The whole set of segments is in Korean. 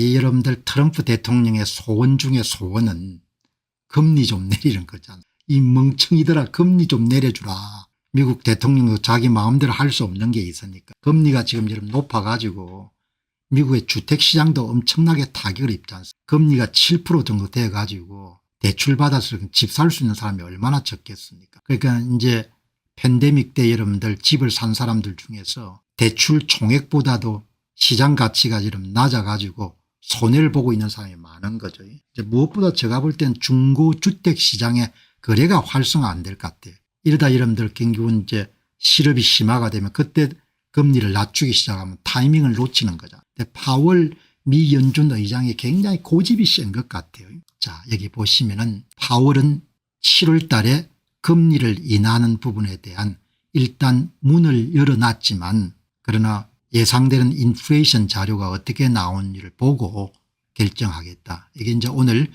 이 여러분들 트럼프 대통령의 소원 중에 소원은 금리 좀 내리는 거잖아요. 이 멍청이들아 금리 좀 내려주라. 미국 대통령도 자기 마음대로 할 수 없는 게 있으니까 금리가 지금 높아 가지고 미국의 주택시장도 엄청나게 타격을 입지 않습니까. 금리가 7% 정도 돼 가지고 대출 받아서 집 살 수 있는 사람이 얼마나 적겠습니까. 그러니까 이제 팬데믹 때 여러분들 집을 산 사람들 중에서 대출 총액보다도 시장 가치가 지금 낮아 가지고 손해를 보고 있는 사람이 많은 거죠. 이제 무엇보다 제가 볼 땐 중고주택 시장의 거래가 활성화 안 될 것 같아요. 이러다 여러분들 경기분 이제 실업이 심화가 되면 그때 금리를 낮추기 시작하면 타이밍을 놓치는 거죠. 근데 파월 미 연준 의장이 굉장히 고집이 센 것 같아요. 자, 여기 보시면은 파월은 7월 달에 금리를 인하하는 부분에 대한 일단 문을 열어놨지만 그러나 예상되는 인플레이션 자료가 어떻게 나오는지를 보고 결정하겠다. 이게 이제 오늘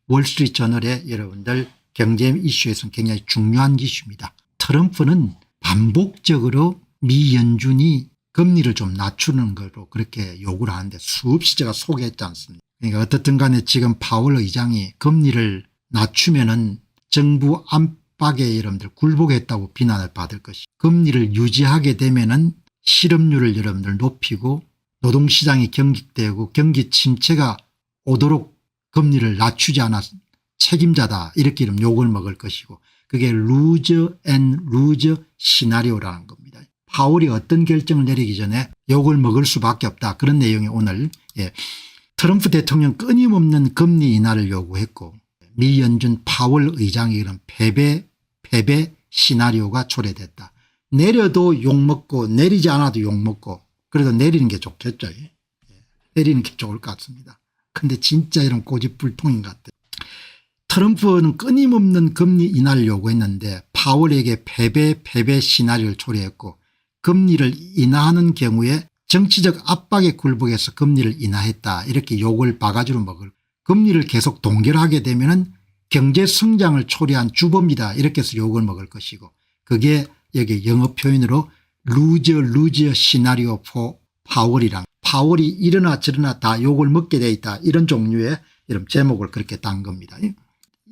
월스트리트저널에 여러분들 경제 이슈에서는 굉장히 중요한 이슈입니다. 트럼프는 반복적으로 미 연준이 금리를 좀 낮추는 걸로 그렇게 요구를 하는데 수없이 제가 소개했지 않습니까. 그러니까 어떻든 간에 지금 파월 의장이 금리를 낮추면은 정부 안팎에 여러분들 굴복했다고 비난을 받을 것이 금리를 유지하게 되면은 실업률을 여러분들 높이고 노동시장이 경직되고 경기 침체가 오도록 금리를 낮추지 않아 책임자다 이렇게 이름 욕을 먹을 것이고 그게 루저 앤 루저 시나리오라는 겁니다. 파월이 어떤 결정을 내리기 전에 욕을 먹을 수밖에 없다. 그런 내용이 오늘 트럼프 대통령 끊임없는 금리 인하를 요구했고 미 연준 파월 의장이 그런 패배 시나리오가 초래됐다. 내려도 욕먹고 내리지 않아도 욕먹고 그래도 내리는 게 좋겠죠. 내리는 게 좋을 것 같습니다. 근데 진짜 이런 고집불통인 것 같아요. 트럼프는 끊임없는 금리 인하를 요구했는데 파월에게 패배 시나리오를 초래했고 금리를 인하하는 경우에 정치적 압박에 굴복해서 금리를 인하했다 이렇게 욕을 바가지로 먹을 금리를 계속 동결하게 되면은 경제 성장을 초래한 주범이다 이렇게 해서 욕을 먹을 것이고 그게 여기 영어 표현으로 루저 시나리오 포 파월이랑 파월이 이러나 저러나 다 욕을 먹게 돼 있다 이런 종류의 이런 제목을 그렇게 딴 겁니다.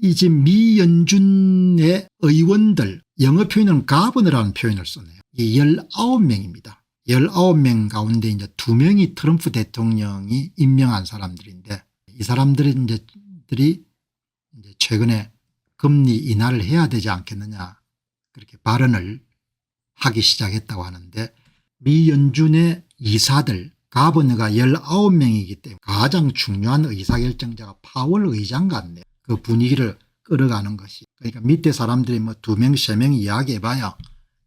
이 지금 미 연준의 의원들 영어 표현은 가버너라는 표현을 쓰네요. 이 19명입니다. 19명 가운데 이제 2명이 트럼프 대통령이 임명한 사람들인데 이 사람들이 이제 최근에 금리 인하를 해야 되지 않겠느냐 그렇게 발언을 하기 시작했다고 하는데 미 연준의 이사들 가버너가 19명이기 때문에 가장 중요한 의사결정자가 파월 의장 같네요. 그 분위기를 끌어가는 것이 그러니까 밑에 사람들이 뭐 2명 3명 이야기해봐야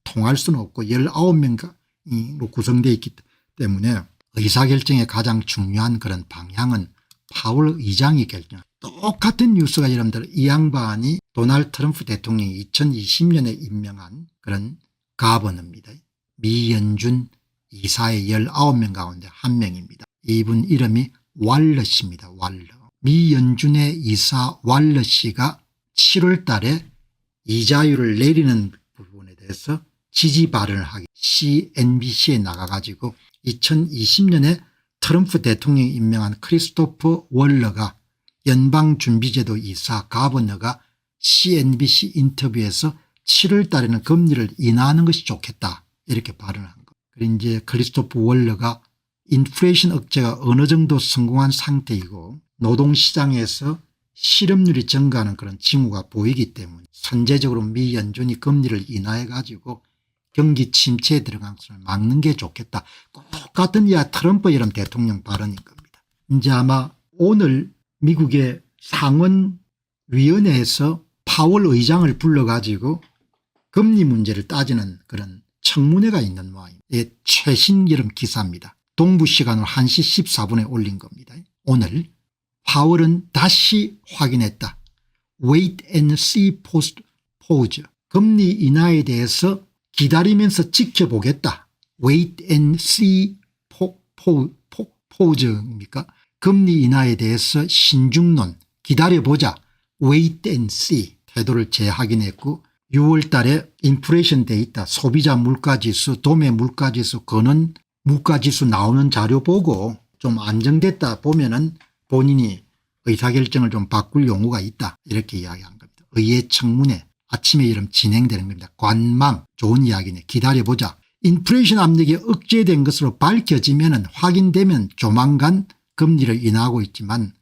통할 수는 없고 19명으로 구성되어 있기 때문에 의사결정의 가장 중요한 그런 방향은 파월 의장이 결정. 똑같은 뉴스가 여러분들 이 양반이 도널드 트럼프 대통령이 2020년에 임명한 그런 가버너입니다. 미 연준 이사의 19명 가운데 1명입니다. 이분 이름이 왈러시입니다. 왈러. 미 연준의 이사 왈러시가 7월 달에 이자율을 내리는 부분에 대해서 지지 발언을 하기 CNBC에 나가가지고 2020년에 트럼프 대통령이 임명한 크리스토퍼 월러가 연방준비제도 이사 가버너가 CNBC 인터뷰에서 7월 달에는 금리를 인하하는 것이 좋겠다 이렇게 발언한 거. 그리고 이제 크리스토퍼 월러가 인플레이션 억제가 어느 정도 성공한 상태이고 노동시장에서 실업률이 증가하는 그런 징후가 보이기 때문에 선제적으로 미 연준이 금리를 인하해 가지고 경기 침체에 들어간 것을 막는 게 좋겠다. 똑같은 이야 트럼프 이런 대통령 발언인 겁니다. 이제 아마 오늘 미국의 상원위원회에서 파월 의장을 불러가지고 금리 문제를 따지는 그런 청문회가 있는 모양입니다. 예, 최신 여름 기사입니다. 동부 시간으로 1시 14분에 올린 겁니다. 오늘 파월은 다시 확인했다. Wait and see post pause. 금리 인하에 대해서 기다리면서 지켜보겠다. Wait and see pause입니까? 금리 인하에 대해서 신중론 기다려보자. Wait and see 태도를 재확인했고 6월 달에 인플레이션 데이터 소비자 물가지수 도매 물가지수 거는 물가지수 나오는 자료 보고 좀 안정됐다 보면은 본인이 의사결정을 좀 바꿀 용의가 있다 이렇게 이야기한 겁니다. 의회청문회 아침에 이름 진행되는 겁니다. 관망 좋은 이야기네. 기다려보자. 인플레이션 압력이 억제된 것으로 밝혀지면 확인되면 조만간 금리를 인하하고 있지만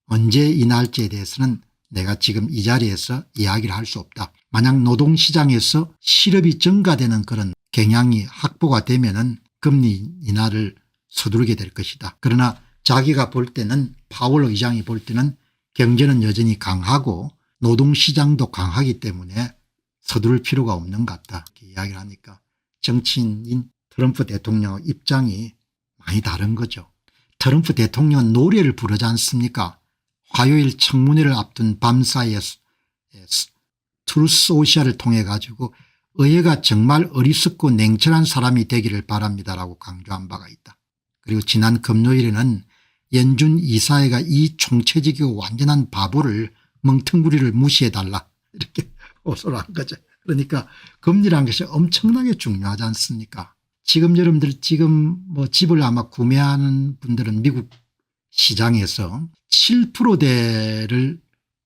언제 인하할지에 대해서는 내가 지금 이 자리에서 이야기를 할 수 없다. 만약 노동시장에서 실업이 증가되는 그런 경향이 확보가 되면은 금리 인하를 서두르게 될 것이다. 그러나 자기가 볼 때는 파월 의장이 볼 때는 경제는 여전히 강하고 노동시장도 강하기 때문에 서두를 필요가 없는 것 같다. 이렇게 이야기를 하니까 정치인인 트럼프 대통령의 입장이 많이 다른 거죠. 트럼프 대통령은 노래를 부르지 않습니까? 화요일 청문회를 앞둔 밤사이에 트루스 소셜을 통해 가지고 의회가 정말 어리석고 냉철한 사람이 되기를 바랍니다라고 강조한 바가 있다. 그리고 지난 금요일에는 연준 이사회가 이 총체적이고 완전한 바보를 멍텅구리를 무시해달라 이렇게 호소를 한 거죠. 그러니까 금리라는 것이 엄청나게 중요하지 않습니까? 지금 여러분들 지금 뭐 집을 아마 구매하는 분들은 미국 시장에서 7%대를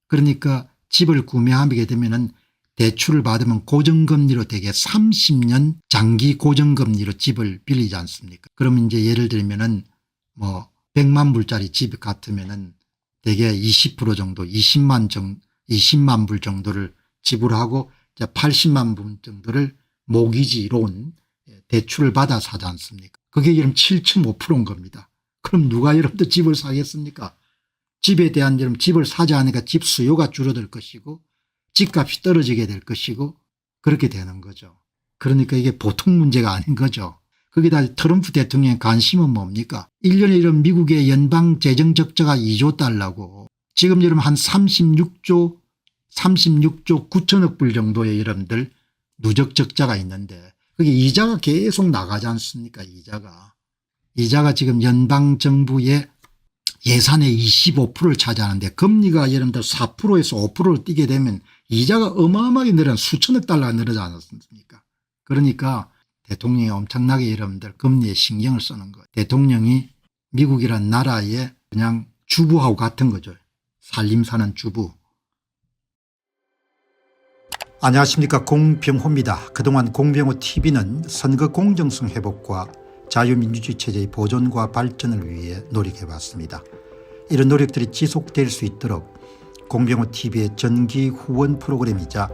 그러니까 집을 구매하게 되면은 대출을 받으면 고정금리로 되게 30년 장기 고정금리로 집을 빌리지 않습니까? 그러면 이제 예를 들면은 뭐 100만 불짜리 집 같으면은 대개 20% 정도 20만 불 정도를 지불하고 80만 불 정도를 모기지론 대출을 받아 사지 않습니까? 그게 그럼 7.5%인 겁니다. 그럼 누가 여러분들 집을 사겠습니까? 집에 대한 여러분 집을 사지 않으니까 집 수요가 줄어들 것이고 집값이 떨어지게 될 것이고 그렇게 되는 거죠. 그러니까 이게 보통 문제가 아닌 거죠. 거기다 트럼프 대통령의 관심은 뭡니까? 1년에 이런 미국의 연방 재정 적자가 2조 달러고 지금 여러분 한 36조 9천억 불 정도의 여러분들 누적 적자가 있는데 그게 이자가 계속 나가지 않습니까? 이자가 지금 연방정부의 예산의 25%를 차지하는데 금리가 여러분들 4%에서 5%를 뛰게 되면 이자가 어마어마하게 늘어난 수천억 달러가 늘어나지 않았습니까? 그러니까 대통령이 엄청나게 여러분들 금리에 신경을 쓰는 거예요. 대통령이 미국이란 나라의 그냥 주부하고 같은 거죠. 살림사는 주부. 안녕하십니까, 공병호입니다. 그동안 공병호 TV는 선거 공정성 회복과 자유민주주의 체제의 보존과 발전을 위해 노력해왔습니다. 이런 노력들이 지속될 수 있도록 공병호 TV의 정기 후원 프로그램이자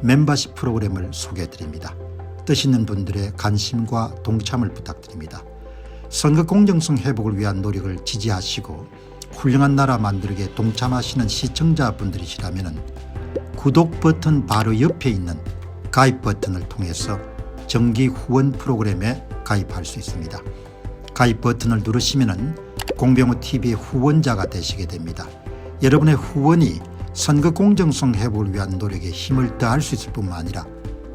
멤버십 프로그램을 소개해드립니다. 뜻 있는 분들의 관심과 동참을 부탁드립니다. 선거 공정성 회복을 위한 노력을 지지하시고 훌륭한 나라 만들기에 동참하시는 시청자분들이시라면 구독 버튼 바로 옆에 있는 가입 버튼을 통해서 정기 후원 프로그램에 가입할 수 있습니다. 가입 버튼을 누르시면 공병호TV의 후원자가 되시게 됩니다. 여러분의 후원이 선거 공정성 회복을 위한 노력에 힘을 더할 수 있을 뿐만 아니라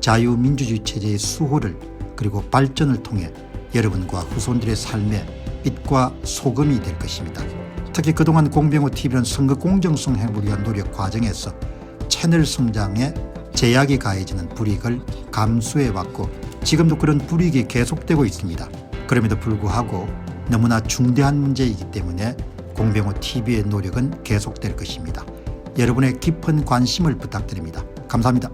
자유민주주의 체제의 수호를 그리고 발전을 통해 여러분과 후손들의 삶에 빛과 소금이 될 것입니다. 특히 그동안 공병호TV는 선거 공정성 회복을 위한 노력 과정에서 채널 성장에 제약이 가해지는 불이익을 감수해왔고 지금도 그런 불이익이 계속되고 있습니다. 그럼에도 불구하고 너무나 중대한 문제이기 때문에 공병호TV의 노력은 계속될 것입니다. 여러분의 깊은 관심을 부탁드립니다. 감사합니다.